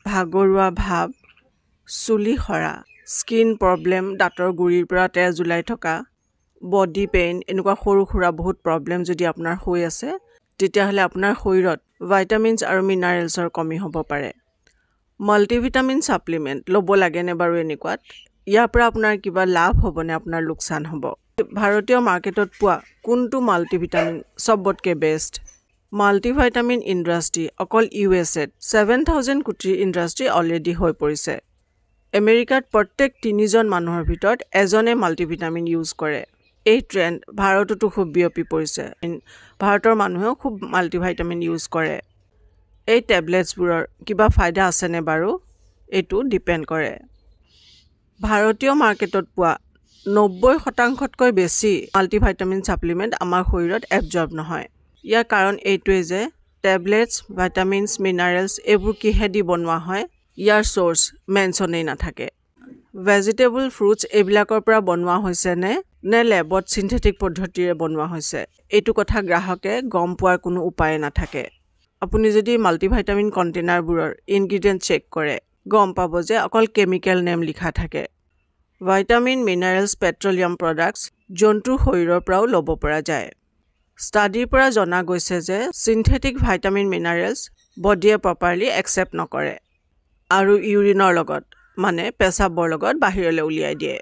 ভাগৰুৱা ভাব, চুলি সৰা, স্কিন প্ৰব্লেম, দাঁতৰ গুৰিৰ পৰা তেজ ওলাই থকা, বডি পেইন, এনেকুৱা সৰু সুৰা বহুত প্ৰব্লেম যদি আপোনাৰ হৈ আছে, তেতিয়াহ'লে আপোনাৰ শৰীৰত ভাইটামিনছ আৰু মিনাৰেলছৰ কমি হ'ব পাৰে। মাল্টিভিটামিন ছাপ্লিমেণ্ট ল'ব লাগেনে বাৰু এনেকুৱাত? ইয়াৰ পৰা আপোনাৰ কিবা লাভ হ'বনে আপোনাৰ লোকচান হ'ব? ভাৰতীয় মাৰ্কেটত পোৱা কোনটো মাল্টিভিটামিন চবতকৈ বেষ্ট? মাল্টিভাইটামিন ইণ্ডাষ্ট্ৰী অকল USAত 7,000 কোটিৰ ইণ্ডাষ্ট্ৰী অলৰেডি হৈ পৰিছে। আমেৰিকাত প্ৰত্যেক 3জন মানুহৰ ভিতৰত এজনে মাল্টিভিটামিন ইউজ কৰে। এই ট্ৰেণ্ড ভাৰততো খুব বিয়পি পৰিছে। ভাৰতৰ মানুহেও খুব মাল্টিভাইটামিন ইউজ কৰে। এই টেবলেটছবোৰৰ কিবা ফাইদা আছেনে বাৰু? এইটো ডিপেণ্ড কৰে। ভাৰতীয় মাৰ্কেটত পোৱা 90%তকৈ বেছি মাল্টিভাইটামিন ছাপ্লিমেণ্ট আমাৰ শৰীৰত এবজৰ্ব নহয়। ইয়াৰ কাৰণ এইটোৱে যে টেবলেটছ, ভাইটামিনছ, মিনাৰেলছ এইবোৰ কিহেদি বনোৱা হয়, ইয়াৰ চ'ৰ্চ মেনশ্যনেই নাথাকে। ভেজিটেবল, ফ্ৰুটছ এইবিলাকৰ পৰা বনোৱা হৈছে নে লেবত চিন্থেটিক পদ্ধতিৰে বনোৱা হৈছে, এইটো কথা গ্ৰাহকে গম পোৱাৰ কোনো উপায় নাথাকে। আপুনি যদি মাল্টিভাইটামিন কণ্টেইনাৰবোৰৰ ইনগ্ৰিডিয়েণ্ট চেক কৰে, গম পাব যে অকল কেমিকেল নেম লিখা থাকে। ভাইটামিন, মিনাৰেলছ, পেট্ৰলিয়াম প্ৰডাক্টছ জন্তুৰ শৰীৰৰ পৰাও ল'ব পৰা যায়। ষ্টাডিৰ পৰা জনা গৈছে যে চিন্থেটিক ভাইটামিন, মিনাৰেলছ বডিয়ে প্ৰপাৰলি একচেপ্ট নকৰে আৰু ইউৰিনৰ লগত মানে পেচাবৰ লগত বাহিৰলৈ উলিয়াই দিয়ে।